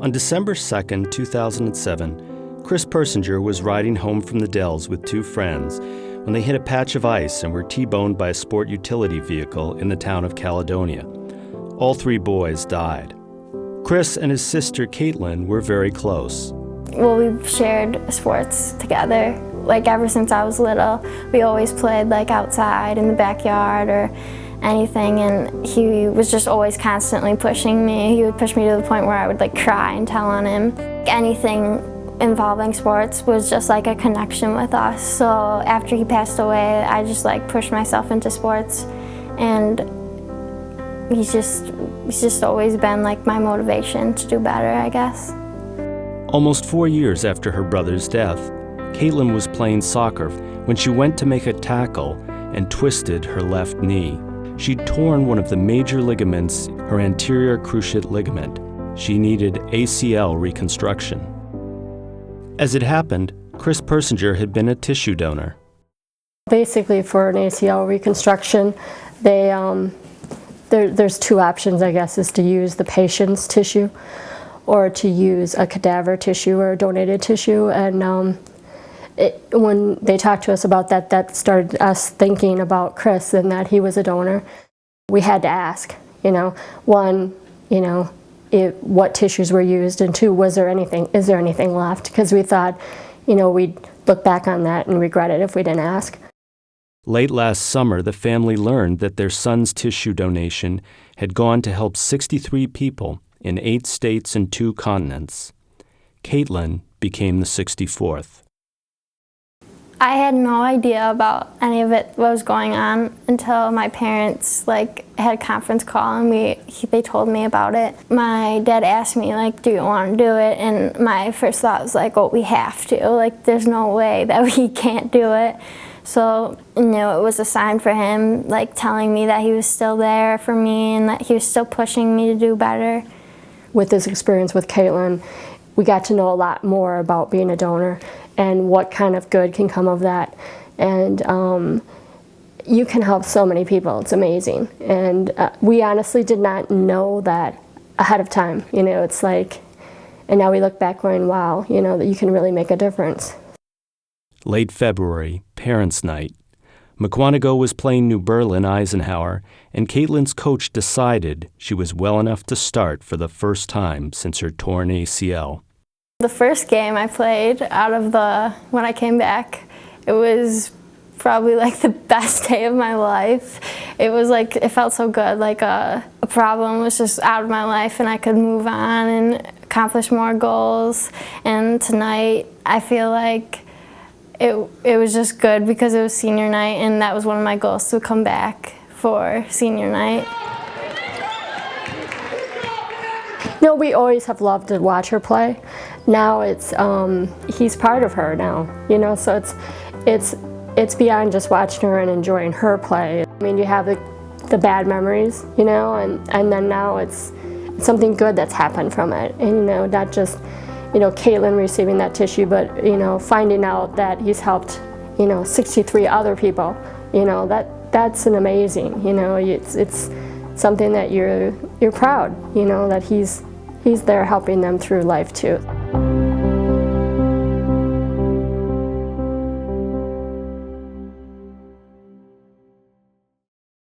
On December 2, 2007, Chris Persinger was riding home from the Dells with two friends when they hit a patch of ice and were T-boned by a sport utility vehicle in the town of Caledonia. All three boys died. Chris and his sister Caitlyn were very close. Well, we've shared sports together. Like ever since I was little, we always played like outside in the backyard or anything, and he was just always constantly pushing me. He would push me to the point where I would like cry and tell on him. Anything involving sports was just like a connection with us. So after he passed away, I just like pushed myself into sports, and he's just always been like my motivation to do better, I guess. Almost 4 years after her brother's death, Caitlyn was playing soccer when she went to make a tackle and twisted her left knee. She'd torn one of the major ligaments, her anterior cruciate ligament. She needed ACL reconstruction. As it happened, Chris Persinger had been a tissue donor. Basically, for an ACL reconstruction, there's two options, I guess, is to use the patient's tissue or to use a cadaver tissue or a donated tissue. And when they talked to us about that, that started us thinking about Chris and that he was a donor. We had to ask, one, what tissues were used, and two, is there anything left? Because we thought, we'd look back on that and regret it if we didn't ask. Late last summer, the family learned that their son's tissue donation had gone to help 63 people in 8 states and 2 continents. Caitlyn became the 64th. I had no idea about any of it, what was going on, until my parents had a conference call and they told me about it. My dad asked me, do you want to do it? And my first thought was well, we have to. There's no way that we can't do it. So, it was a sign for him, telling me that he was still there for me and that he was still pushing me to do better. With this experience with Caitlyn, we got to know a lot more about being a donor and what kind of good can come of that. And you can help so many people. It's amazing. And we honestly did not know that ahead of time. It's and now we look back going, wow, that you can really make a difference. Late February, Parents' Night. McQuantico was playing New Berlin Eisenhower, and Caitlyn's coach decided she was well enough to start for the first time since her torn ACL. The first game I played when I came back, it was probably the best day of my life. It was it felt so good, a problem was just out of my life and I could move on and accomplish more goals. And tonight, I feel it was just good because it was senior night, and that was one of my goals, to come back for senior night. We always have loved to watch her play. Now he's part of her now, so it's beyond just watching her and enjoying her play. You have the bad memories, and then now it's something good that's happened from it, and not just Caitlyn receiving that tissue, but finding out that he's helped 63 other people. That's an amazing. It's something that you're proud. That he's there helping them through life too.